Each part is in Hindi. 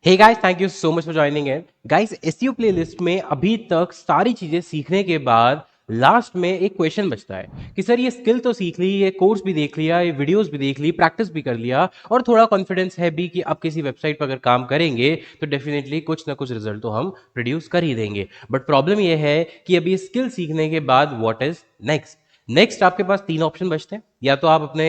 Hey guys, thank you so much for joining in. Guys, SEO playlist में अभी तक सारी चीजें सीखने के बाद लास्ट में एक क्वेश्चन बचता है कि सर ये स्किल तो सीख ली, ये कोर्स भी देख लिया, ये वीडियोस भी देख ली, प्रैक्टिस भी कर लिया और थोड़ा कॉन्फिडेंस है भी कि अब किसी वेबसाइट पर अगर काम करेंगे तो डेफिनेटली कुछ ना कुछ रिजल्ट तो हम प्रोड्यूस कर ही देंगे। बट प्रॉब्लम ये है कि अभी स्किल सीखने के बाद व्हाट इज नेक्स्ट। नेक्स्ट आपके पास तीन ऑप्शन बचते हैं। या तो आप अपने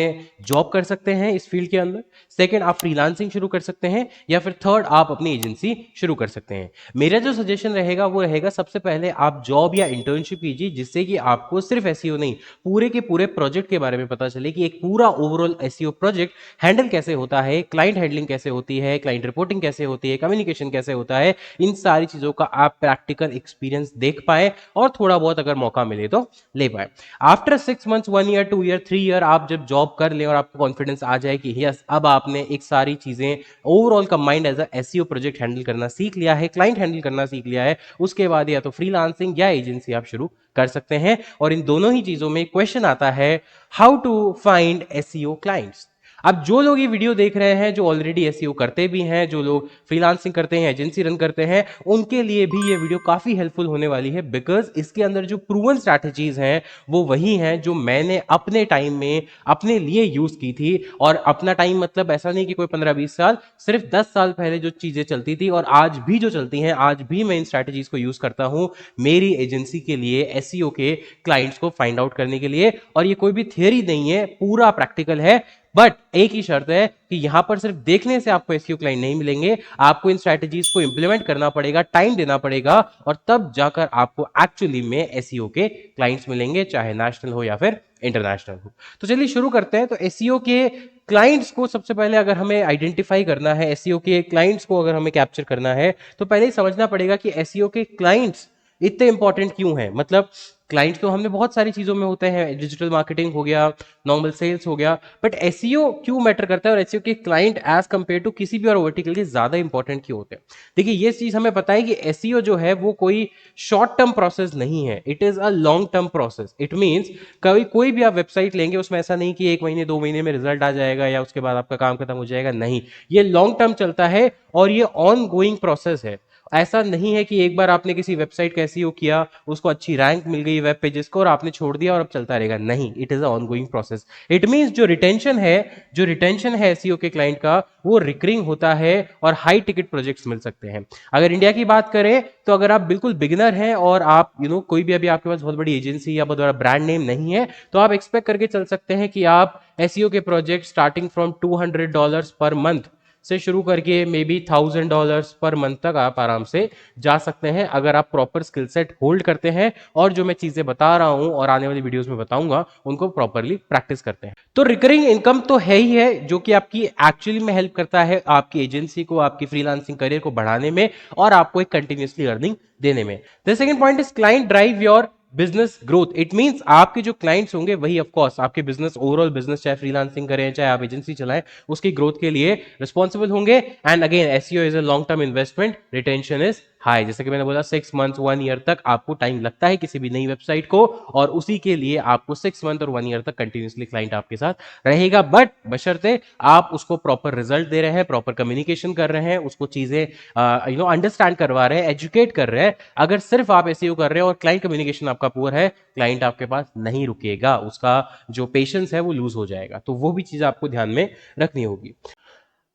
जॉब कर सकते हैं इस फील्ड के अंदर, सेकंड आप फ्रीलांसिंग शुरू कर सकते हैं, या फिर थर्ड आप अपनी एजेंसी शुरू कर सकते हैं। मेरा जो सजेशन रहेगा वो रहेगा सबसे पहले आप जॉब या इंटर्नशिप कीजिए, जिससे कि आपको सिर्फ एसईओ नहीं, पूरे के पूरे प्रोजेक्ट के बारे में पता चले कि एक पूरा ओवरऑल एसईओ प्रोजेक्ट हैंडल कैसे होता है, क्लाइंट हैंडलिंग कैसे होती है, क्लाइंट रिपोर्टिंग कैसे होती है, कम्युनिकेशन कैसे होता है। इन सारी चीजों का आप प्रैक्टिकल एक्सपीरियंस देख पाए और थोड़ा बहुत अगर मौका मिले तो ले पाए। After 6 months, 1 year, 2 year, 3 year आप जब जॉब कर लें और आपको कॉन्फिडेंस आ जाए कि यस अब आपने एक सारी चीजें overall combined as a SEO project handle करना सीख लिया है, क्लाइंट हैंडल करना सीख लिया है, उसके बाद या तो फ्रीलांसिंग या एजेंसी आप शुरू कर सकते हैं। और इन दोनों ही चीजों में क्वेश्चन आता है, how to find SEO clients. अब जो लोग ये वीडियो देख रहे हैं, जो ऑलरेडी एसईओ करते भी हैं, जो लोग फ्रीलांसिंग करते हैं, एजेंसी रन करते हैं, उनके लिए भी ये वीडियो काफी हेल्पफुल होने वाली है, बिकॉज इसके अंदर जो प्रूवन स्ट्रैटेजीज हैं वो वही हैं जो मैंने अपने टाइम में अपने लिए यूज की थी। और अपना टाइम मतलब ऐसा नहीं कि कोई 15-20 साल, सिर्फ 10 साल पहले जो चीजें चलती थी और आज भी जो चलती हैं, आज भी मैं इन स्ट्रैटेजीज को यूज करता हूं मेरी एजेंसी के लिए, एसईओ के क्लाइंट्स को फाइंड आउट करने के लिए। और ये कोई भी थियरी नहीं है, पूरा प्रैक्टिकल है। बट एक ही शर्त है कि यहां पर सिर्फ देखने से आपको एसईओ क्लाइंट नहीं मिलेंगे, आपको इन स्ट्रैटेजीज को इंप्लीमेंट करना पड़ेगा, टाइम देना पड़ेगा, और तब जाकर आपको एक्चुअली में एसईओ के क्लाइंट्स मिलेंगे, चाहे नेशनल हो या फिर इंटरनेशनल हो। तो चलिए शुरू करते हैं। तो एसईओ के क्लाइंट्स को सबसे पहले अगर हमें आइडेंटिफाई करना है, एसईओ के क्लाइंट्स को अगर हमें कैप्चर करना है, तो पहले ही समझना पड़ेगा कि एसईओ के क्लाइंट्स इतने इंपॉर्टेंट क्यों हैं। मतलब क्लाइंट्स तो हमने बहुत सारी चीजों में होते हैं, डिजिटल मार्केटिंग हो गया, नॉर्मल सेल्स हो गया, बट एसईओ क्यों मैटर करता है और एसईओ के क्लाइंट एज कंपेयर टू किसी भी और वर्टिकल के ज्यादा इंपॉर्टेंट क्यों होते हैं। देखिए ये चीज हमें पता है कि एसईओ जो है वो कोई शॉर्ट टर्म प्रोसेस नहीं है, it is a long term process. It means कभी कोई भी आप वेबसाइट लेंगे उसमें ऐसा नहीं कि 1 महीने 2 महीने में रिजल्ट आ जाएगा या उसके बाद आपका काम खत्म हो जाएगा, नहीं, ये लॉन्ग टर्म चलता है और ये ऑन गोइंग प्रोसेस है। ऐसा नहीं है कि एक बार आपने किसी वेबसाइट का एसईओ किया, उसको अच्छी रैंक मिल गई वेब पेजेस को और आपने छोड़ दिया और अब चलता रहेगा, नहीं, it is a on going process. It means जो रिटेंशन है एसईओ के क्लाइंट का, वो रिकरिंग होता है और हाई टिकट प्रोजेक्ट्स मिल सकते हैं। अगर इंडिया की बात करें तो अगर आप बिल्कुल बिगिनर हैं और आप कोई भी अभी आपके पास बहुत बड़ी एजेंसी या बहुत बड़ा ब्रांड नेम नहीं है, तो आप एक्सपेक्ट करके चल सकते हैं कि आप एसईओ के project starting from $200 per month से शुरू करके मे बी $1000 पर मंथ तक आप आराम से जा सकते हैं, अगर आप प्रॉपर स्किल सेट होल्ड करते हैं और जो मैं चीजें बता रहा हूं और आने वाली वीडियोस में बताऊंगा उनको प्रॉपरली प्रैक्टिस करते हैं। तो रिकरिंग इनकम तो है ही है, जो कि आपकी एक्चुअली में हेल्प करता है आपकी एजेंसी को, आपकी फ्रीलांसिंग करियर को बढ़ाने में और आपको एक कंटिन्यूसली अर्निंग देने में। The second point is client drive your business growth. It means आपके जो क्लाइंट्स होंगे वही ऑफ कोर्स आपके बिजनेस, ओवरऑल बिजनेस, चाहे फ्रीलांसिंग करें चाहे आप एजेंसी चलाएं, उसकी ग्रोथ के लिए रिस्पॉन्सिबल होंगे। And again SEO is a long term investment, retention is high. जैसे कि मैंने बोला 6 मंथ्स 1 ईयर तक आपको टाइम लगता है किसी भी नई वेबसाइट को, और उसी के लिए आपको 6 मंथ और 1 ईयर तक कंटिन्यूसली क्लाइंट आपके साथ रहेगा। बट बशर्ते आप उसको प्रॉपर रिजल्ट दे रहे हैं, प्रॉपर कम्युनिकेशन कर रहे हैं, उसको चीजें अंडरस्टैंड करवा रहे हैं, एजुकेट कर रहे हैं। अगर सिर्फ आप एसईओ कर रहे हैं और क्लाइंट कम्युनिकेशन आपका पुअर है, क्लाइंट आपके पास नहीं रुकेगा, उसका जो पेशेंस है वो लूज हो जाएगा। तो वो भी चीज आपको ध्यान में रखनी होगी।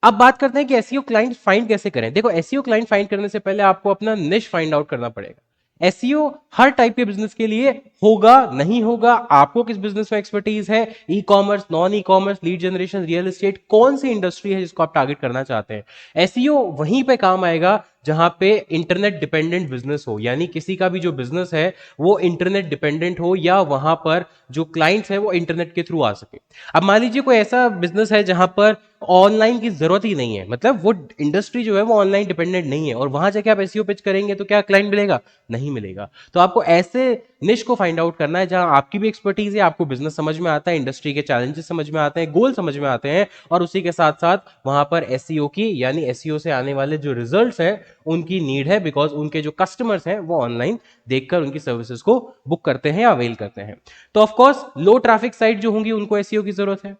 अब बात करते हैं कि एसईओ क्लाइंट फाइंड कैसे करें। देखो, एसईओ क्लाइंट फाइंड करने से पहले आपको अपना निश फाइंड आउट करना पड़ेगा। एसईओ हर टाइप के बिजनेस के लिए होगा नहीं होगा, आपको किस बिजनेस में एक्सपर्टीज है, e commerce, non e commerce, lead generation, real estate, कौन सी इंडस्ट्री है जिसको आप टारगेट करना चाहते हैं। एसईओ वहीं पे काम आएगा जहां पे इंटरनेट डिपेंडेंट बिजनेस हो, यानी किसी का भी जो बिजनेस है वो इंटरनेट डिपेंडेंट हो, या वहां पर जो क्लाइंट्स है वो इंटरनेट के थ्रू आ सके। अब मान लीजिए कोई ऐसा बिजनेस है जहां पर ऑनलाइन की जरूरत ही नहीं है, मतलब वो इंडस्ट्री जो है वो ऑनलाइन डिपेंडेंट नहीं है, और वहां जाके आप एसईओ पिच करेंगे तो क्या क्लाइंट मिलेगा? नहीं मिलेगा। तो आपको ऐसे निश को फाइंड आउट करना है जहां आपकी भी एक्सपर्टीज है, आपको बिजनेस समझ में आता है, इंडस्ट्री के चैलेंजेस समझ में आते हैं, गोल समझ में आते हैं, और उसी के साथ साथ वहां पर एसईओ की, यानी एसईओ से आने वाले जो रिजल्ट्स हैं उनकी नीड है, बिकॉज उनके जो कस्टमर्स हैं वो ऑनलाइन देखकर उनकी सर्विसेज को बुक करते हैं या अवेल करते हैं। तो ऑफकोर्स लो ट्रैफिक साइट जो होंगी उनको एसईओ की जरूरत है।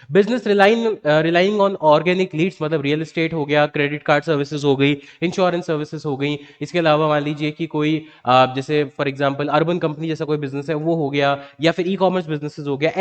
Business relying on organic leads, मतलब रियल एस्टेट हो गया, क्रेडिट कार्ड सर्विसेज हो गई, इंश्योरेंस सर्विसेज हो गई। इसके अलावा मान लीजिए कि कोई जैसे फॉर एग्जांपल अर्बन कंपनी जैसा कोई बिजनेस है वो हो गया, या फिर ई कॉमर्स बिजनेसेस हो गया।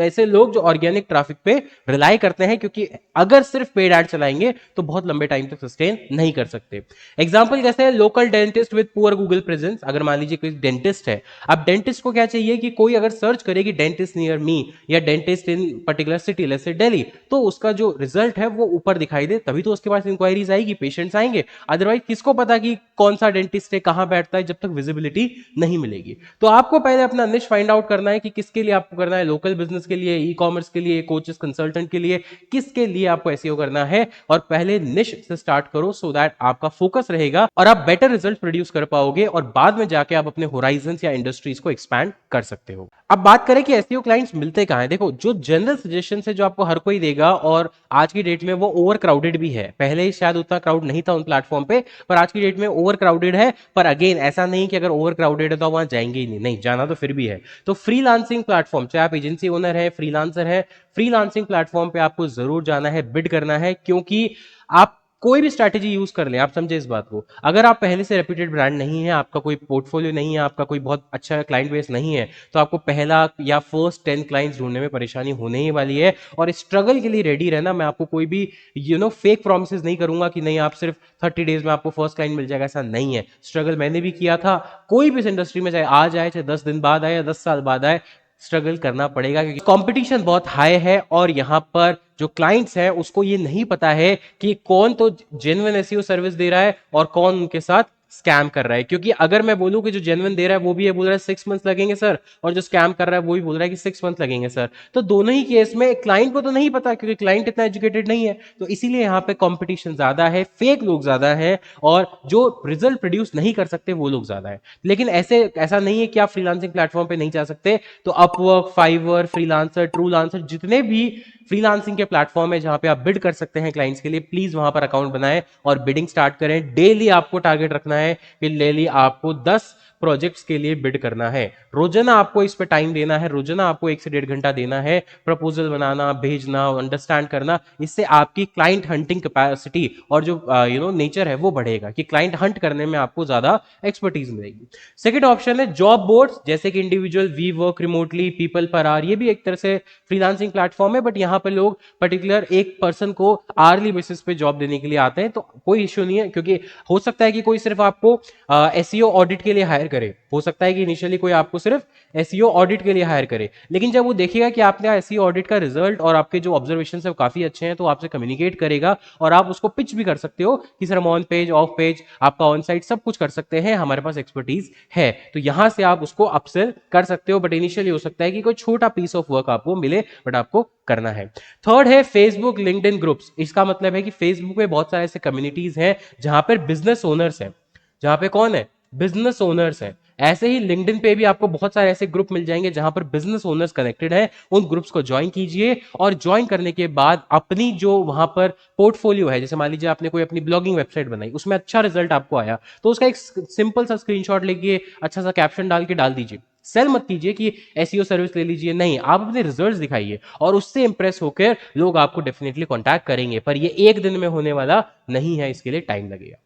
ऐसे लोग जो ऑर्गेनिक ट्रैफिक पे रिलाई करते हैं, क्योंकि अगर सिर्फ पेड ऐड चलाएंगे तो बहुत लंबे टाइम तक सस्टेन नहीं कर सकते। एग्जाम्पल कैसे है, local dentist with poor Google presence. अगर मान लीजिए कोई डेंटिस्ट है, अब डेंटिस्ट को क्या चाहिए कि कोई अगर सर्च करेगी डेंटिस्ट नियर मी या डेंटिस्ट इन पर्टिकुलर सिटी, जैसे दिल्ली, तो उसका जो रिजल्ट है वो ऊपर दिखाई दे, तभी तो उसके पास इंक्वायरीज आएगी, पेशेंट्स आएंगे। अदरवाइज किसको पता कि कौन सा डेंटिस्ट है, कहां बैठता है, जब तक विजिबिलिटी नहीं मिलेगी। तो आपको पहले अपना निश फाइंड आउट करना है कि किसके लिए आपको करना है, लोकल बिजनेस के लिए, ई कॉमर्स के लिए, कोचेस कंसल्टेंट के लिए, किसके लिए आपको एसईओ करना है। और पहले निश से स्टार्ट करो, सो दैट आपका फोकस रहेगा और आप बेटर रिजल्ट प्रोड्यूस कर पाओगे, और बाद में जाके आप अपने होराइजन या इंडस्ट्रीज को एक्सपैंड कर सकते हो। अब बात करें कि एसईओ क्लाइंट्स मिलते कहां हैं। देखो, जो जनरल सजेशन है जो आपको हर कोई देगा, और आज की डेट में वो ओवर क्राउडेड भी है। पहले शायद उतना क्राउड नहीं था उन प्लेटफॉर्म पे, पर आज की डेट में ओवर क्राउडेड है। पर अगेन ऐसा नहीं कि अगर ओवर क्राउडेड है तो वहां जाएंगे ही नहीं, नहीं जाना तो फिर भी है। तो फ्रीलांसिंग प्लेटफॉर्म, चाहे आप एजेंसी ओनर है, फ्रीलांसर है, फ्रीलांसिंग प्लेटफॉर्म पे आपको जरूर जाना है, बिड करना है। क्योंकि आप कोई भी स्ट्रैटेजी यूज कर लें, आप समझे इस बात को, अगर आप पहले से रेप्यूटेड ब्रांड नहीं है, आपका कोई पोर्टफोलियो नहीं है, आपका कोई बहुत अच्छा क्लाइंट बेस नहीं है, तो आपको पहला या फर्स्ट 10 क्लाइंट्स ढूंढने में परेशानी होने ही वाली है। और स्ट्रगल के लिए रेडी रहना। मैं आपको कोई भी फेक प्रॉमिसेस नहीं करूंगा कि नहीं आप सिर्फ 30 डेज में आपको फर्स्ट क्लाइंट मिल जाएगा, ऐसा नहीं है। स्ट्रगल मैंने भी किया था। कोई भी इस इंडस्ट्री में, चाहे आज आए, चाहे 10 दिन बाद आए, या 10 साल बाद आए, स्ट्रगल करना पड़ेगा, क्योंकि कंपटीशन बहुत हाई है। और यहां पर जो क्लाइंट्स हैं उसको ये नहीं पता है कि कौन तो जेन्युइन एसईओ सर्विस दे रहा है और कौन उनके साथ स्कैम कर रहा है। क्योंकि अगर मैं बोलूं कि जो जेन्युइन दे रहा है वो भी ये बोल रहा है 6 मंथ लगेंगे सर, और जो स्कैम कर रहा है वो भी बोल रहा है कि 6 मंथ लगेंगे सर, तो दोनों ही केस में क्लाइंट को तो नहीं पता, क्योंकि क्लाइंट इतना एजुकेटेड नहीं है। तो इसीलिए यहाँ पे कंपटीशन ज्यादा है, फेक लोग ज्यादा है, और जो रिजल्ट प्रोड्यूस नहीं कर सकते वो लोग ज्यादा है। लेकिन ऐसा नहीं है कि आप फ्रीलांसिंग प्लेटफॉर्म पे नहीं जा सकते। तो अपवर्क, फाइवर, फ्रीलांसर, ट्रूलांसर, जितने भी फ्रीलांसिंग के प्लेटफॉर्म है जहां पे आप बिड कर सकते हैं क्लाइंट्स के लिए, प्लीज वहां पर अकाउंट बनाएं और बिडिंग स्टार्ट करें। डेली आपको टारगेट रखना है कि डेली आपको 10 प्रोजेक्ट्स के लिए बिड करना है। रोजाना आपको इस पे टाइम देना है, रोजाना आपको 1 से 1.5 घंटा देना है। प्रपोजल बनाना, भेजना, अंडरस्टैंड करना, इससे आपकी क्लाइंट हंटिंग कैपेसिटी और जो नेचर है वो बढ़ेगा, कि क्लाइंट हंट करने में आपको ज्यादा एक्सपर्टीज मिलेगी। सेकंड ऑप्शन है जॉब बोर्ड्स, जैसे कि individual, we work remotely, people per hour. ये भी एक तरह से फ्रीलांसिंग प्लेटफॉर्म है, बट यहां पर लोग पर्टिकुलर एक पर्सन को आर्ली बेसिस पे जॉब देने के लिए आते हैं। तो कोई इश्यू नहीं है, क्योंकि हो सकता है कि कोई सिर्फ आपको एसईओ ऑडिट के लिए हायर करे, हो सकता है कि इनिशियली कोई आपको सिर्फ एसईओ ऑडिट के लिए हायर करे, लेकिन जब वो देखेगा कि आपने एसईओ ऑडिट का रिजल्ट और आपके जो ऑब्जर्वेशन है काफी अच्छे हैं, तो आपसे कम्युनिकेट करेगा, और आप उसको पिच भी कर सकते हो कि सर हम ऑन पेज, ऑफ पेज, आपका ऑन साइट सब कुछ कर सकते हैं, हमारे पास एक्सपर्टीज है। तो यहां से आप उसको अपसेल कर सकते हो, बट इनिशियली हो सकता है कि कोई छोटा पीस ऑफ वर्क आपको मिले, बट आपको करना है। थर्ड है फेसबुक, लिंक्डइन ग्रुप्स। इसका मतलब है कि फेसबुक में बहुत सारे ऐसे कम्युनिटीज हैं जहां पर बिजनेस ओनर्स हैं, जहां पे कौन है, बिजनेस ओनर्स हैं। ऐसे ही लिंक्डइन पे भी आपको बहुत सारे ऐसे ग्रुप मिल जाएंगे जहां पर बिजनेस ओनर्स कनेक्टेड है। उन ग्रुप्स को ज्वाइन कीजिए, और ज्वाइन करने के बाद अपनी जो वहां पर पोर्टफोलियो है, जैसे मान लीजिए आपने कोई अपनी ब्लॉगिंग वेबसाइट बनाई, उसमें अच्छा रिजल्ट आपको आया, तो उसका एक सिंपल सा स्क्रीनशॉट लेके अच्छा सा कैप्शन डाल के डाल दीजिए। सेल मत कीजिए कि एसईओ सर्विस ले लीजिए, नहीं, आप अपने रिजल्ट्स दिखाइए, और उससे इंप्रेस होकर लोग आपको डेफिनेटली कांटेक्ट करेंगे। पर ये एक दिन में होने वाला नहीं है, इसके लिए टाइम लगेगा।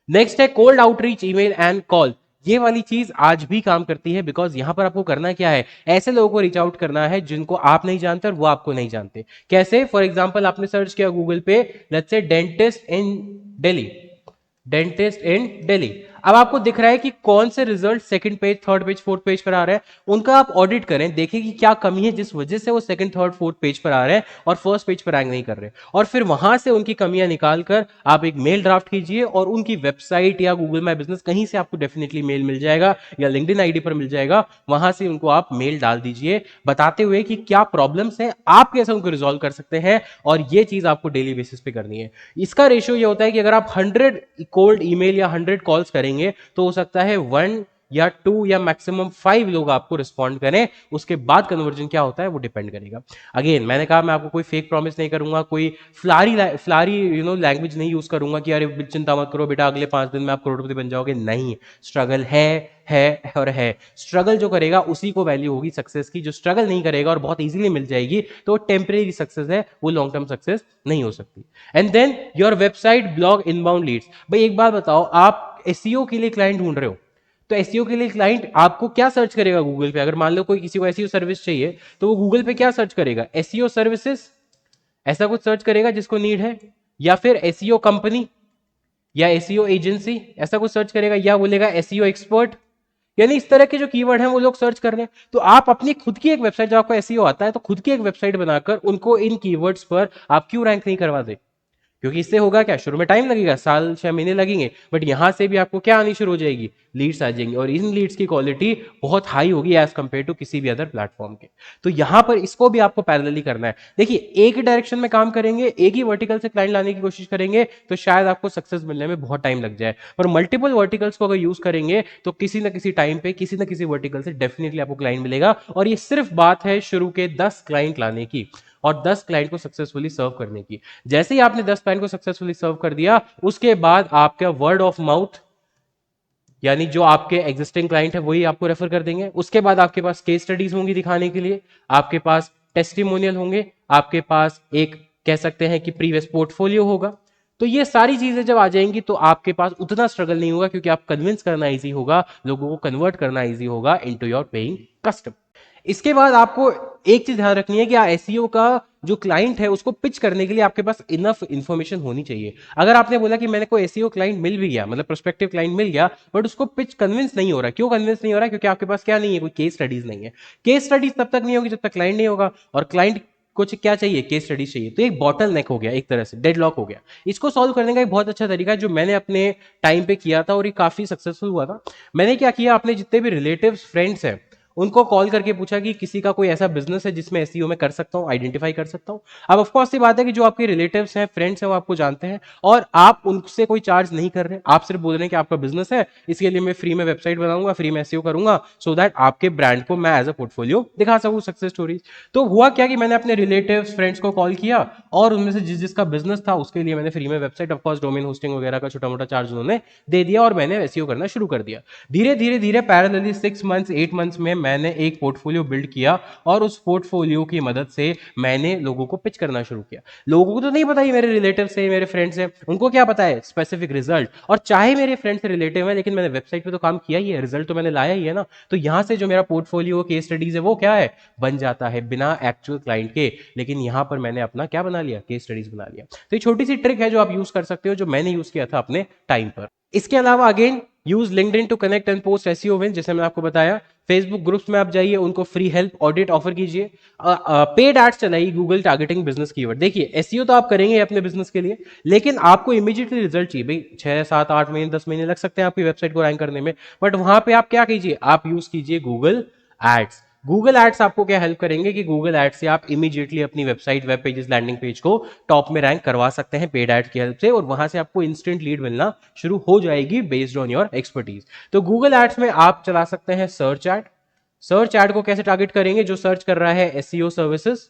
नेक्स्ट है cold outreach, email and call. ये वाली चीज आज भी काम करती है, बिकॉज यहां पर आपको करना क्या है, ऐसे लोगों को रीच आउट करना है जिनको आप नहीं जानते और वो आपको नहीं जानते। कैसे? फॉर एग्जाम्पल आपने सर्च किया गूगल पे, let's say dentist in Delhi, dentist in Delhi. अब आपको दिख रहा है कि कौन से result second page, third page, fourth page पर आ रहे हैं, उनका आप ऑडिट करें, देखिए कि क्या कमी है जिस वजह से वो सेकंड, थर्ड, फोर्थ पेज पर आ रहे हैं और फर्स्ट पेज पर रैंक नहीं कर रहे। और फिर वहां से उनकी कमियां निकालकर आप एक मेल ड्राफ्ट कीजिए, और उनकी वेबसाइट या गूगल माई बिजनेस कहीं से आपको डेफिनेटली मेल मिल जाएगा, या लिंक्डइन आईडी पर मिल जाएगा, वहां से उनको आप मेल डाल दीजिए, बताते हुए कि क्या प्रॉब्लम्स हैं, आप कैसे उनको रिजॉल्व कर सकते हैं। और ये चीज आपको डेली बेसिस पे करनी है। इसका रेशियो ये होता है कि अगर आप 100 कोल्ड ईमेल या 100 कॉल्स करेंगे, तो हो सकता है 1 या 2 या मैक्सिमम 5 लोग आपको रिस्पॉन्ड करें, उसके बाद कन्वर्जन क्या होता है वो डिपेंड करेगा। अगेन मैंने कहा मैं आपको कोई फेक प्रॉमिस नहीं करूंगा, कोई फ्लारी लैंग्वेज नहीं यूज करूंगा कि अरे चिंता मत करो बेटा अगले 5 दिन में आप करोड़पति बन जाओगे। नहीं, स्ट्रगल है और है। स्ट्रगल जो करेगा उसी को वैल्यू होगी सक्सेस की, जो स्ट्रगल नहीं करेगा और बहुत इजीली मिल जाएगी तो टेम्परेरी सक्सेस है, वो लॉन्ग टर्म सक्सेस नहीं हो सकती। And then your website blog inbound leads. भाई एक बात बताओ, आप एसईओ के लिए क्लाइंट ढूंढ रहे हो, तो एसईओ के लिए क्लाइंट आपको क्या सर्च करेगा गूगल पे? अगर मान लो कोई किसी को एसईओ सर्विस चाहिए तो वो गूगल पे क्या सर्च करेगा? एसईओ सर्विसेज ऐसा कुछ सर्च करेगा जिसको नीड है, या फिर एसईओ कंपनी या एसईओ एजेंसी ऐसा कुछ सर्च करेगा, या बोलेगा एसईओ एक्सपर्ट। यानी इस तरह के जो कीवर्ड हैं वो लोग सर्च कर रहे हैं। तो आप अपनी खुद की एक वेबसाइट, जब आपको एसईओ आता है तो खुद की एक वेबसाइट बनाकर उनको इन कीवर्ड्स पर आप क्यों रैंक नहीं करवाते? क्योंकि इससे होगा क्या, शुरू में टाइम लगेगा, साल 6 महीने लगेंगे, बट यहां से भी आपको क्या आनी शुरू हो जाएगी? लीड्स आ जाएंगी, और इन लीड्स की क्वालिटी बहुत हाई होगी एज कंपेयर टू किसी भी अदर प्लेटफॉर्म के। तो यहां पर इसको भी आपको पैरेलली करना है। देखिए एक ही डायरेक्शन में काम करेंगे, एक ही वर्टिकल से क्लाइंट लाने की कोशिश करेंगे तो शायद आपको सक्सेस मिलने में बहुत टाइम लग जाए, और मल्टीपल वर्टिकल्स को अगर यूज करेंगे तो किसी ना किसी टाइम पे किसी ना किसी वर्टिकल से डेफिनेटली आपको क्लाइंट मिलेगा। और ये सिर्फ बात है शुरू के 10 क्लाइंट लाने की और 10 क्लाइंट को सक्सेसफुली सर्व करने की। जैसे ही आपने 10 क्लाइंट को सक्सेसफुली सर्व कर दिया, उसके बाद आपका वर्ड ऑफ माउथ, यानी जो आपके एग्जिस्टिंग क्लाइंट है वही आपको रेफर कर देंगे। उसके बाद आपके पास केस स्टडीज होंगी दिखाने के लिए, आपके पास टेस्टिमोनियल होंगे, आपके पास एक कह सकते हैं कि प्रीवियस पोर्टफोलियो होगा। तो ये सारी चीजें जब आ जाएंगी तो आपके पास उतना स्ट्रगल नहीं होगा, क्योंकि आप कन्विंस करना इजी होगा, लोगों को कन्वर्ट करना इजी होगा इनटू योर पेइंग कस्टमर। इसके बाद आपको एक चीज ध्यान रखनी है कि एसईओ का जो क्लाइंट है उसको पिच करने के लिए आपके पास इनफ इंफॉर्मेशन होनी चाहिए। अगर आपने बोला कि मैंने कोई एसईओ क्लाइंट मिल भी गया, मतलब प्रोस्पेक्टिव क्लाइंट मिल गया, बट उसको पिच कन्विंस नहीं हो रहा, क्यों कन्विंस नहीं हो रहा? क्योंकि आपके पास क्या नहीं है, कोई केस स्टडीज नहीं है। केस स्टडीज तब तक नहीं होगी जब तक क्लाइंट नहीं होगा, और क्लाइंट कुछ क्या चाहिए? केस स्टडीज चाहिए। तो एक बॉटल नेक हो गया, एक तरह से डेडलॉक हो गया। इसको सॉल्व करने का एक बहुत अच्छा तरीका है जो मैंने अपने टाइम पे किया था और ये काफी सक्सेसफुल हुआ था। मैंने क्या किया, अपने जितने भी रिलेटिव्स फ्रेंड्स हैं उनको कॉल करके पूछा कि किसी का कोई ऐसा बिजनेस है जिसमें एसईओ में कर सकता हूं, आइडेंटिफाई कर सकता हूं। अब ऑफ कोर्स ये बात है कि जो आपके रिलेटिव्स हैं, फ्रेंड्स हैं, वो आपको जानते हैं और आप उनसे कोई चार्ज नहीं कर रहे, आप सिर्फ बोल रहे हैं कि आपका बिजनेस है, इसके लिए मैं फ्री में वेबसाइट बनाऊंगा, फ्री में एसईओ करूंगा, सो दैट आपके ब्रांड को मैं एज अ पोर्टफोलियो दिखा सकूं, सक्सेस स्टोरीज। तो हुआ क्या कि मैंने अपने रिलेटिव्स फ्रेंड्स को कॉल किया और उनमें से जिसका बिजनेस था उसके लिए मैंने फ्री में website, of course domain hosting वगैरह का छोटा मोटा चार्ज उन्होंने दे दिया, और मैंने एसईओ करना शुरू कर दिया। धीरे धीरे धीरे पैरेलली 6 मंथ्स 8 मंथ्स में मैंने एक पोर्टफोलियो बिल्ड किया, और उस पोर्टफोलियो की मदद से मैंने लोगों को पिच करना शुरू किया। लोगों को तो नहीं पता ही मेरे रिलेटिव से, मेरे फ्रेंड्स हैं, उनको क्या पता है? Specific result. और चाहे मेरे फ्रेंड्स से रिलेटिव है, लेकिन मैंने वेबसाइट पे तो काम किया ही है, रिजल्ट तो मैंने लाया ही है ना। तो यहां से जो मेरा पोर्टफोलियो केस स्टडीज है वो क्या है? बन जाता है बिना एक्चुअल क्लाइंट के, लेकिन यहां पर मैंने अपना क्या बना लिया? केस स्टडीज बना लिया। तो ये छोटी सी ट्रिक है जो आप यूज कर सकते हो, जो मैंने यूज किया था अपने टाइम पर। इसके अलावा again use LinkedIn to connect and post SEO win, जैसे मैंने आपको बताया। फेसबुक ग्रुप्स में आप जाइए, उनको फ्री हेल्प ऑडिट ऑफर कीजिए। पेड एड्स चलाइए, गूगल टारगेटिंग बिजनेस कीवर्ड। देखिए एसईओ तो आप करेंगे अपने बिजनेस के लिए, लेकिन आपको इमीडिएटली रिजल्ट चाहिए। भाई 6 7 8 महीने 10 महीने लग सकते हैं आपकी वेबसाइट को रैंक करने में, बट वहां पे आप क्या कीजिए? आप यूज कीजिए गूगल एड्स। गूगल एड्स आपको क्या हेल्प करेंगे कि गूगल एड्स से आप इमीडिएटली अपनी website, web pages, landing page को टॉप में रैंक करवा सकते हैं पेड एड्स की हेल्प से, और वहां से आपको इंस्टेंट लीड मिलना शुरू हो जाएगी बेस्ड ऑन योर एक्सपर्टीज। तो गूगल एड्स में आप चला सकते हैं सर्च एड। सर्च एड को कैसे टारगेट करेंगे? जो सर्च कर रहा है एसईओ सर्विसेज,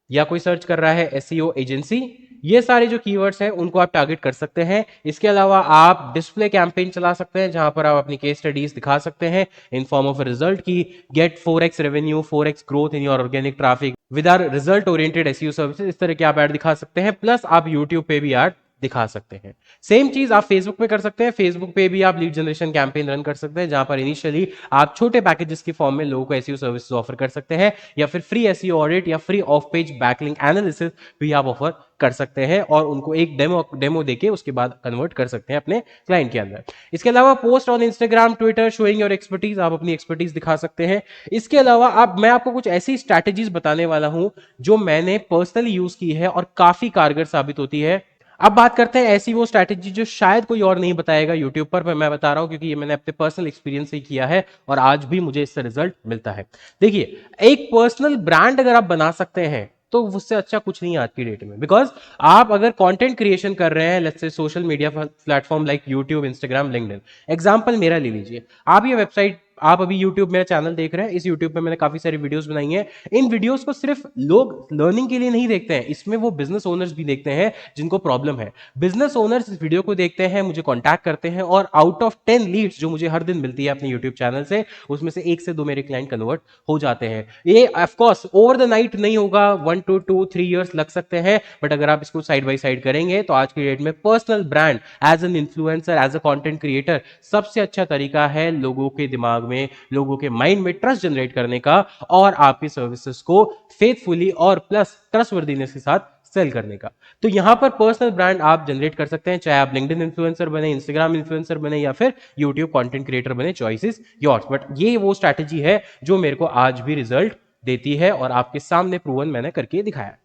या कोई सर्च कर रहा है एसईओ एजेंसी, ये सारे जो कीवर्ड्स हैं उनको आप टारगेट कर सकते हैं। इसके अलावा आप डिस्प्ले कैंपेन चला सकते हैं, जहां पर आप अपनी केस स्टडीज दिखा सकते हैं इन फॉर्म ऑफ रिजल्ट की get 4x revenue, 4x growth in your organic traffic with our result oriented SEO services. इस तरह के आप ऐड दिखा सकते हैं, प्लस आप यूट्यूब पे भी ऐड दिखा सकते हैं। सेम चीज आप फेसबुक पे कर सकते हैं। फेसबुक पे भी आप लीड जनरेशन कैंपेन रन कर सकते हैं, जहां पर इनिशियली आप छोटे पैकेजेस की फॉर्म में लोगों को एसईओ सर्विसेज ऑफर कर सकते हैं, या फिर फ्री एसईओ ऑडिट या free of page backlink analysis भी आप ऑफर कर सकते हैं, और उनको एक डेमो देके उसके बाद कन्वर्ट कर सकते हैं अपने क्लाइंट के अंदर। इसके अलावा post on Instagram, Twitter showing your expertise, आप अपनी एक्सपर्टीज दिखा सकते हैं। इसके अलावा मैं आपको कुछ ऐसी स्ट्रैटेजीज बताने वाला हूं जो मैंने पर्सनली यूज की है और काफी कारगर साबित होती है। अब बात करते हैं ऐसी वो स्ट्रैटेजी जो शायद कोई और नहीं बताएगा यूट्यूब पर मैं बता रहा हूं, क्योंकि ये मैंने अपने पर्सनल एक्सपीरियंस से किया है और आज भी मुझे इससे रिजल्ट मिलता है। देखिए, एक पर्सनल ब्रांड अगर आप बना सकते हैं तो उससे अच्छा कुछ नहीं है आज की डेट में। बिकॉज आप अगर कंटेंट क्रिएशन कर रहे हैं, let's say social media platform like YouTube, Instagram, LinkedIn, example मेरा ले लीजिए। आप ये वेबसाइट, आप अभी यूट्यूब मेरा चैनल देख रहे हैं, इस यूट्यूब पे मैंने काफी सारी वीडियोस बनाई हैं। इन वीडियोस को सिर्फ लोग लर्निंग के लिए नहीं देखते हैं, इसमें वो बिजनेस ओनर्स भी देखते हैं जिनको प्रॉब्लम है। बिजनेस ओनर्स इस वीडियो को देखते हैं, मुझे कॉन्टैक्ट करते हैं, और आउट ऑफ 10 लीड्स जो मुझे हर दिन मिलती है अपने यूट्यूब चैनल से, उसमें से 1 से 2 मेरे क्लाइंट कन्वर्ट हो जाते हैं। ये ऑफकोर्स ओवर द नाइट नहीं होगा, 1 to 2 3 years लग सकते हैं, बट अगर आप इसको साइड बाई साइड करेंगे तो आज की डेट में personal brand as an influencer, as a content creator, सबसे अच्छा तरीका है लोगों के दिमाग में, लोगों के माइंड में ट्रस्ट जनरेट करने का, और आपकी सर्विसेज को फेथफुली और प्लस ट्रस्टवर्दीनेस के साथ सेल करने का। तो यहां पर पर्सनल ब्रांड आप जनरेट कर सकते हैं, चाहे आप लिंक्डइन इन्फ्लुएंसर बने, इंस्टाग्राम इन्फ्लुएंसर बने, या फिर यूट्यूब कंटेंट क्रिएटर बने, चॉइस इज योर्स। बट ये वो स्ट्रैटेजी है जो मेरे को आज भी रिजल्ट देती है, और आपके सामने प्रूवन मैंने करके दिखाया।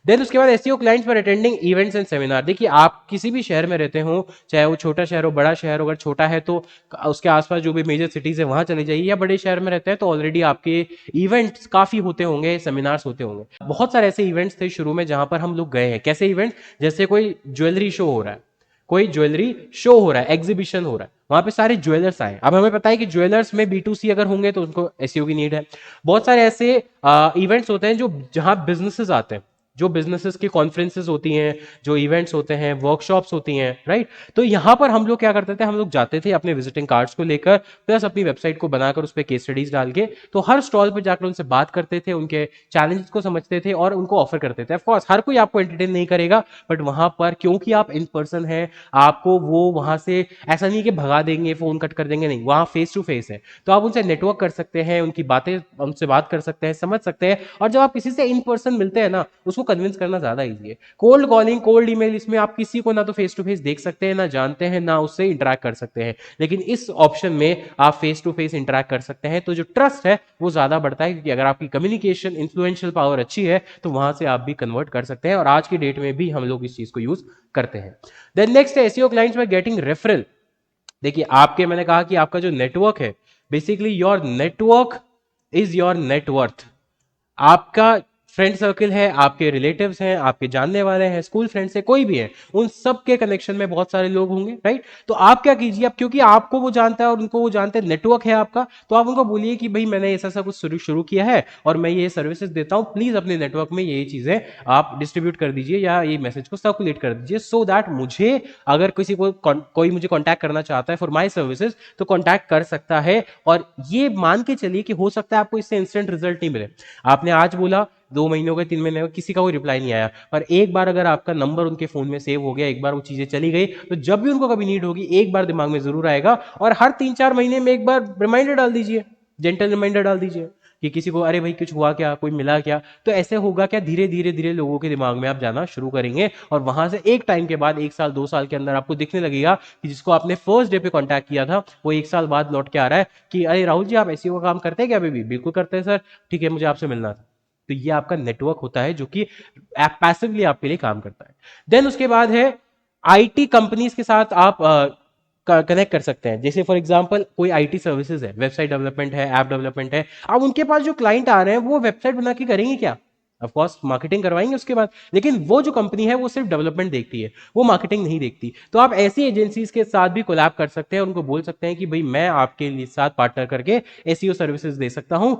देन उसके बाद SEO clients for attending events and seminar. देखिए, आप किसी भी शहर में रहते हो, चाहे वो छोटा शहर हो, बड़ा शहर हो, अगर छोटा है तो उसके आसपास जो भी मेजर सिटीज है वहां चले जाइए, या बड़े शहर में रहते हैं तो ऑलरेडी आपके इवेंट्स काफी होते होंगे, सेमिनार्स होते होंगे। बहुत सारे ऐसे इवेंट्स थे शुरू में जहां पर हम लोग गए हैं। कैसे इवेंट? जैसे कोई ज्वेलरी शो हो रहा है, कोई ज्वेलरी शो हो रहा है, एग्जीबिशन हो रहा है, वहां पे सारे ज्वेलर्स आए। अब हमें पता है कि ज्वेलर्स में B2C अगर होंगे तो उनको एसईओ की नीड है। बहुत सारे ऐसे इवेंट्स होते हैं जो जहां बिजनेसेस आते हैं, जो बिजनेसेस की कॉन्फ्रेंसेस होती हैं, जो इवेंट्स होते हैं, वर्कशॉप्स होती हैं, राइट। तो यहां पर हम लोग क्या करते थे, हम लोग जाते थे अपने विजिटिंग कार्ड्स को लेकर, प्लस अपनी वेबसाइट को बनाकर उस पर केस स्टडीज डाल के, तो हर स्टॉल पर जाकर उनसे बात करते थे, उनके चैलेंजेस को समझते थे और उनको ऑफर करते थे। ऑफकोर्स हर कोई आपको एंटरटेन नहीं करेगा, बट वहां पर क्योंकि आप इन पर्सन है, आपको वो वहां से ऐसा नहीं कि भगा देंगे, फोन कट कर देंगे, नहीं, वहां फेस टू फेस है, तो आप उनसे नेटवर्क कर सकते हैं, उनकी बातें, उनसे बात कर सकते हैं, समझ सकते हैं। और जब आप किसी से इन पर्सन मिलते हैं ना, उसको कन्विंस करना ज्यादा ईजी है। कोल्ड कॉलिंग, कोल्ड ईमेल, इसमें आप किसी को ना तो फेस टू फेस देख सकते हैं, ना जानते हैं, ना उससे इंटरेक्ट कर सकते हैं। लेकिन इस ऑप्शन में आप फेस टू फेस इंटरेक्ट कर सकते हैं, तो जो ट्रस्ट है वो ज्यादा बढ़ता है, क्योंकि अगर आपकी कम्युनिकेशन इन्फ्लुएंशियल पावर अच्छी है तो वहां से आप भी कन्वर्ट कर सकते हैं, और आज की डेट में भी हम लोग इस चीज को यूज करते हैं। देन नेक्स्ट है एसईओ क्लाइंट्स में गेटिंग रेफरल। देखिए, आपके, मैंने कहा कि आपका जो नेटवर्क है, basically your network is your net worth. आपका फ्रेंड सर्कल है, आपके रिलेटिव्स हैं, आपके जानने वाले हैं, स्कूल फ्रेंड्स है, कोई भी है, उन सब के कनेक्शन में बहुत सारे लोग होंगे, राइट। तो आप क्या कीजिए, अब क्योंकि आपको वो जानता है और उनको वो जानते हैं, नेटवर्क है आपका, तो आप उनको बोलिए कि भाई मैंने ऐसा ऐसा कुछ शुरू किया है और मैं ये सर्विसेज देता हूं, प्लीज अपने नेटवर्क में ये चीजें आप डिस्ट्रीब्यूट कर दीजिए, या ये मैसेज को सर्कुलेट कर दीजिए, सो दैट मुझे, अगर किसी को कोई मुझे कॉन्टैक्ट करना चाहता है फॉर माई सर्विसेज, तो कॉन्टैक्ट कर सकता है। और ये मान के चलिए कि हो सकता है आपको इससे इंस्टेंट रिजल्ट नहीं मिले, आपने आज बोला, 2 महीने हो गए, 3 महीने हो गए, किसी का कोई रिप्लाई नहीं आया, पर एक बार अगर आपका नंबर उनके फोन में सेव हो गया, एक बार वो चीजें चली गई, तो जब भी उनको कभी नीड होगी, एक बार दिमाग में जरूर आएगा। और हर 3-4 महीने में एक बार रिमाइंडर डाल दीजिए, जेंटल रिमाइंडर डाल दीजिए कि किसी को, अरे भाई कुछ हुआ क्या, कोई मिला क्या। तो ऐसे होगा क्या, धीरे धीरे धीरे लोगों के दिमाग में आप जाना शुरू करेंगे, और वहां से एक टाइम के बाद, 1 साल 2 साल के अंदर आपको दिखने लगेगा कि जिसको आपने फर्स्ट डे पे कांटेक्ट किया था, वो 1 साल बाद लौट के आ रहा है कि अरे राहुल जी, आप एसईओ का काम करते हैं क्या? अभी भी बिल्कुल करते हैं सर, ठीक है, मुझे आपसे मिलना था। तो ये आपका नेटवर्क होता है जो कि पैसिवली आपके लिए काम करता है। देन उसके बाद है आईटी कंपनीज के साथ आप कनेक्ट कर सकते हैं। जैसे फॉर एग्जांपल कोई आईटी सर्विसेज है, वेबसाइट डेवलपमेंट है, ऐप डेवलपमेंट है, अब उनके पास जो क्लाइंट आ रहे हैं वो वेबसाइट बना के करेंगे क्या? ऑफ कोर्स मार्केटिंग करवाएंगे उसके बाद, लेकिन वो जो कंपनी है वो सिर्फ डेवलपमेंट देखती है, वो मार्केटिंग नहीं देखती। तो आप ऐसी एजेंसीज के साथ भी कोलैब कर सकते हैं, उनको बोल सकते हैं कि भाई मैं आपके लिए साथ पार्टनर करके एसईओ सर्विसेज दे सकता हूं।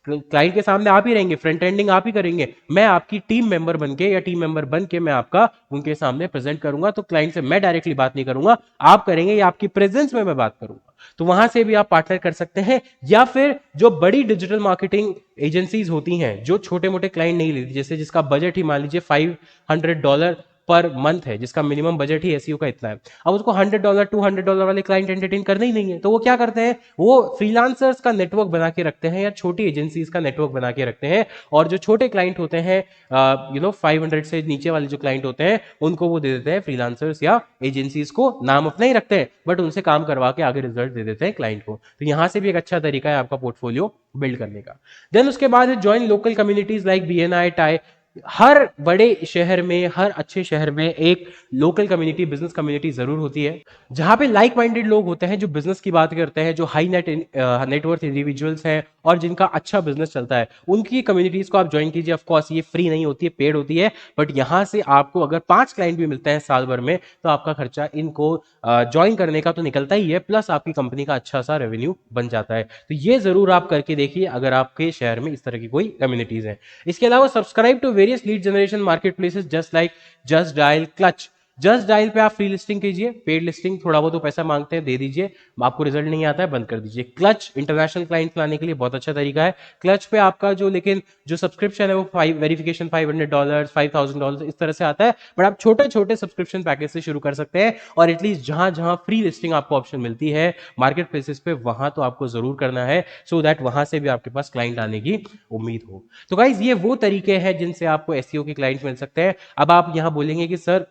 क्लाइंट के सामने आप ही रहेंगे, फ्रंट एंडिंग आप ही करेंगे, मैं आपकी टीम मेंबर बन के, या टीम मेंबर बन के मैं आपका उनके सामने प्रेजेंट करूंगा। तो क्लाइंट से मैं डायरेक्टली बात नहीं करूंगा, आप करेंगे, या आपकी प्रेजेंस में मैं बात करूंगा। तो वहां से भी आप पार्टनर कर सकते हैं। या फिर जो बड़ी डिजिटल मार्केटिंग एजेंसीज होती हैं, जो छोटे मोटे क्लाइंट नहीं लेती, जैसे जिसका बजट ही मान लीजिए $500 पर मंथ है, जिसका मिनिमम बजट ही एसईओ का इतना है, अब उसको $100 $200 वाले क्लाइंट एंटरटेन करने ही नहीं है, तो वो क्या करते हैं, वो फ्रीलांसर्स का नेटवर्क बना के रखते हैं, या छोटी एजेंसीज का नेटवर्क बना के रखते हैं। और जो छोटे क्लाइंट होते हैं, 500 से नीचे वाले जो क्लाइंट होते हैं, उनको वो दे देते हैं फ्रीलांसर्स या एजेंसीज को, नाम अपना ही रखते हैं, बट उनसे काम करवा के आगे रिजल्ट दे देते हैं क्लाइंट को। तो यहां से भी एक अच्छा तरीका है आपका पोर्टफोलियो बिल्ड करने का। देन उसके बाद join local communities like BNI, TiE, हर बड़े शहर में, हर अच्छे शहर में एक लोकल कम्युनिटी, बिजनेस कम्युनिटी जरूर होती है, जहां पे लाइक माइंडेड लोग होते हैं, जो बिजनेस की बात करते हैं, जो हाई नेटवर्थ इंडिविजुअल्स हैं और जिनका अच्छा बिजनेस चलता है, उनकी कम्युनिटीज को आप ज्वाइन कीजिए। ऑफ कोर्स ये फ्री नहीं होती है, पेड होती है, बट यहां से आपको अगर 5 क्लाइंट भी मिलते हैं साल भर में, तो आपका खर्चा इनको ज्वाइन करने का तो निकलता ही है, प्लस आपकी कंपनी का अच्छा सा रेवेन्यू बन जाता है। तो ये जरूर आप करके देखिए अगर आपके शहर में इस तरह की कोई कम्युनिटीज है। इसके अलावा subscribe to various lead generation marketplaces just like Justdial, Clutch. Justdial पे आप फ्री लिस्टिंग कीजिए, पेड लिस्टिंग थोड़ा बहुत तो पैसा मांगते हैं, दे दीजिए, आपको रिजल्ट नहीं आता है बंद कर दीजिए। क्लच इंटरनेशनल क्लाइंट लाने के लिए बहुत अच्छा तरीका है। क्लच पे आपका जो लेकिन जो सब्सक्रिप्शन है वो वेरिफिकेशन $500, $5,000 इस तरह से आता है, बट आप छोटे छोटे सब्सक्रिप्शन पैकेज से शुरू कर सकते हैं, और एटलीस्ट जहां जहां फ्री लिस्टिंग आपको ऑप्शन मिलती है मार्केट प्लेसेस पे, वहां तो आपको जरूर करना है, सो दैट वहां से भी आपके पास क्लाइंट आने की उम्मीद हो। तो गाइज ये वो तरीके हैं जिनसे आपको एसईओ के क्लाइंट मिल सकते हैं। अब आप यहां बोलेंगे कि सर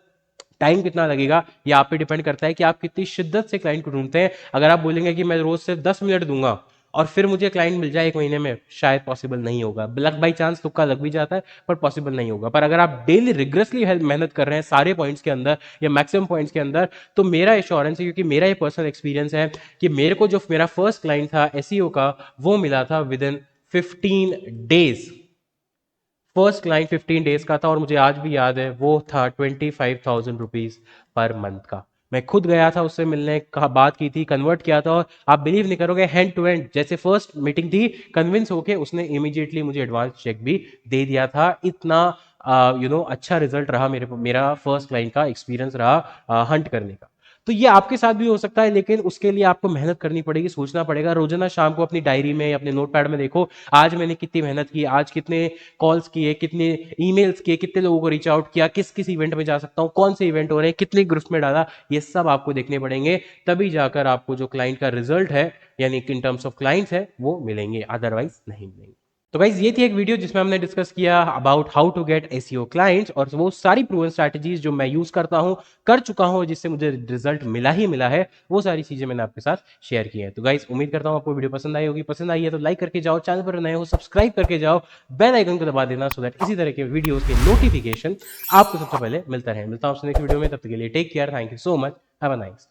टाइम कितना लगेगा, ये आप पे डिपेंड करता है कि आप कितनी शिद्दत से क्लाइंट को ढूंढते हैं। अगर आप बोलेंगे कि मैं रोज से 10 मिनट दूंगा और फिर मुझे क्लाइंट मिल जाए 1 महीने में, शायद पॉसिबल नहीं होगा। लक बाई चांस तुक्का लग भी जाता है, पर पॉसिबल नहीं होगा। पर अगर आप डेली रिग्रेसली मेहनत कर रहे हैं सारे पॉइंट्स के अंदर या मैक्सिमम पॉइंट्स के अंदर, तो मेरा एश्योरेंस है, क्योंकि मेरा ये पर्सनल एक्सपीरियंस है, कि मेरे को जो मेरा फर्स्ट क्लाइंट था एसईओ का, वो मिला था with in 15 days. First client 15 days का था, और मुझे आज भी याद है वो था 25,000 रुपीज पर मंथ का। मैं खुद गया था उससे मिलने का, बात की थी, कन्वर्ट किया था, और आप बिलीव नहीं करोगे, हैंड टू हैंड जैसे फर्स्ट मीटिंग थी, कन्विंस होके उसने इमीडिएटली मुझे एडवांस चेक भी दे दिया था। इतना अच्छा रिजल्ट रहा मेरा फर्स्ट क्लाइंट का एक्सपीरियंस रहा हंट करने का। तो ये आपके साथ भी हो सकता है, लेकिन उसके लिए आपको मेहनत करनी पड़ेगी, सोचना पड़ेगा। रोजाना शाम को अपनी डायरी में, अपने नोटपैड में देखो, आज मैंने कितनी मेहनत की, आज कितने कॉल्स किए, कितने ईमेल्स किए, कितने लोगों को रीच आउट किया, किस किस इवेंट में जा सकता हूं, कौन से इवेंट हो रहे हैं, कितने ग्रुप्स में डाला, ये सब आपको देखने पड़ेंगे। तभी जाकर आपको जो क्लाइंट का रिजल्ट है, यानी इन टर्म्स ऑफ क्लाइंट्स है, वो मिलेंगे, अदरवाइज नहीं मिलेंगे। तो गाइज ये थी एक वीडियो जिसमें हमने डिस्कस किया about how to get SEO clients, और वो सारी प्रूवन स्ट्रैटेजीज जो मैं यूज करता हूं, कर चुका हूं, जिससे मुझे रिजल्ट मिला ही मिला है, वो सारी चीजें मैंने आपके साथ शेयर की है। तो गाइज उम्मीद करता हूं आपको वीडियो पसंद आई होगी। पसंद आई है तो लाइक करके जाओ, चैनल पर नए हो सब्सक्राइब करके जाओ, बेल आइकन को दबा देना, सो दैट इसी तरह के वीडियोस के नोटिफिकेशन आपको सबसे पहले मिलता रहे। मिलता हूं नेक्स्ट वीडियो में, तब तक के लिए take care, thank you so much, have a nice